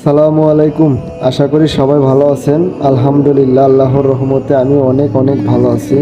আসসালামু আলাইকুম। আশা করি সবাই ভালো আছেন। আলহামদুলিল্লাহ, আল্লাহর রহমতে আমি অনেক অনেক ভালো আছি।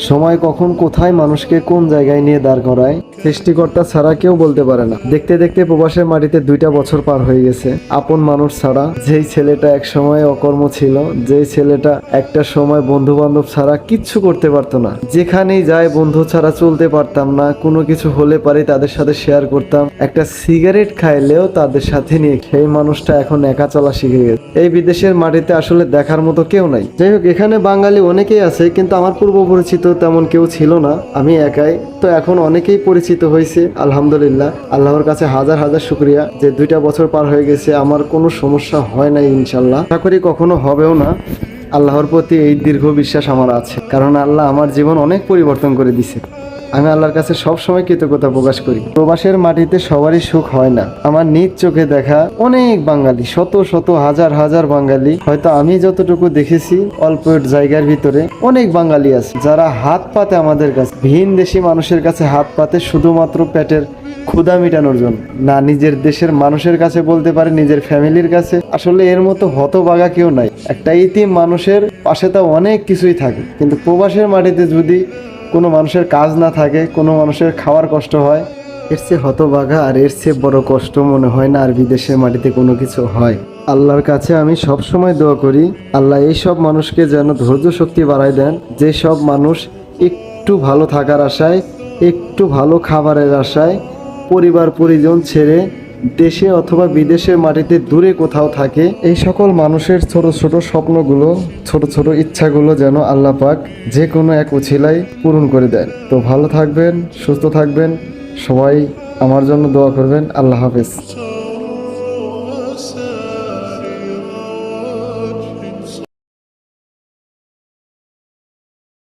সময় কখন কোথায় মানুষকে কোন জায়গায় নিয়ে দাঁড় করায় সৃষ্টিকর্তা ছাড়া কেউ বলতে পারে না। দেখতে দেখতে প্রবাসের মাটিতে 2টা বছর পার হয়ে গেছে। আপন মানুষ ছাড়া, যেই ছেলেটা এক সময় অকর্ম ছিল, যেই ছেলেটা একটা সময় বন্ধু বান্ধব ছাড়া কিচ্ছু করতে পারতো না, যেখানেই যায় বন্ধু ছাড়া চলতে পারতাম না, কোনো কিছু হলে পারে তাদের সাথে শেয়ার করতাম, একটা সিগারেট খাইলেও তাদের সাথে নিয়ে, সেই মানুষটা এখন একা চলা শিখে গেছে। এই বিদেশের মাটিতে আসলে দেখার মতো কেউ নাই। যাই হোক, এখানে বাঙালি অনেকেই আছে, কিন্তু আমার পূর্ব পরিচিত তেমন কেউ ছিল না, আমি একাই। তো এখন অনেকেই পরিচিত হয়েছে, আলহামদুলিল্লাহ। আল্লাহর কাছে হাজার হাজার শুক্রিয়া যে 2টা বছর পার হয়ে গেছে, আমার কোনো সমস্যা হয় নাই, ইনশাল্লাহ। আশা করি কখনো হবেও না। আল্লাহর প্রতি এই দীর্ঘ বিশ্বাস আমার আছে, কারণ আল্লাহ আমার জীবন অনেক পরিবর্তন করে দিছে। আমি আল্লাহর কাছে সবসময় কৃতজ্ঞতা প্রকাশ করি। প্রবাসের মাটিতে সবারই সুখ হয় না। আমার নিজ চোখে দেখা অনেক বাঙালি, শত শত হাজার হাজার বাঙালি, হয়তো আমি যতটুকু দেখেছি অল্প জায়গার ভিতরে অনেক বাঙালি আছে যারা হাত পাতে আমাদের কাছে, ভিন দেশি মানুষের কাছে হাত পাতে শুধুমাত্র পেটের ক্ষুধা মিটানোর জন্য, না নিজের দেশের মানুষের কাছে বলতে পারে, নিজের ফ্যামিলির কাছে। আসলে এর মতো হতভাগা কেউ নাই। একটা ইতিম মানুষের পাশে তো অনেক কিছুই থাকে, কিন্তু প্রবাসের মাটিতে যদি কোনো মানুষের কাজ না থাকে, কোনো মানুষের খাওয়ার কষ্ট হয়, এর চেয়ে হতভাগা আর এর চেয়ে বড় কষ্ট মনে হয় না আর বিদেশের মাটিতে কোনো কিছু হয়। আল্লাহর কাছে আমি সব সময় দোয়া করি, আল্লাহ এই সব মানুষকে যেন ধৈর্য শক্তি বাড়ায় দেন, যে সব মানুষ একটু ভালো থাকার আশায়, একটু ভালো খাবারের আশায় পরিবার পরিজন ছেড়ে দেশে অথবা বিদেশের মাটিতে দূরে কোথাও থাকে, এই সকল মানুষের ছোট ছোট স্বপ্নগুলো, ছোট ছোট ইচ্ছাগুলো যেন আল্লাহ পাক যে কোনো এক উছিলায় পূরণ করে দেন। তো ভালো থাকবেন, সুস্থ থাকবেন, সবাই আমার জন্য দোয়া করবেন। আল্লাহ হাফেজ।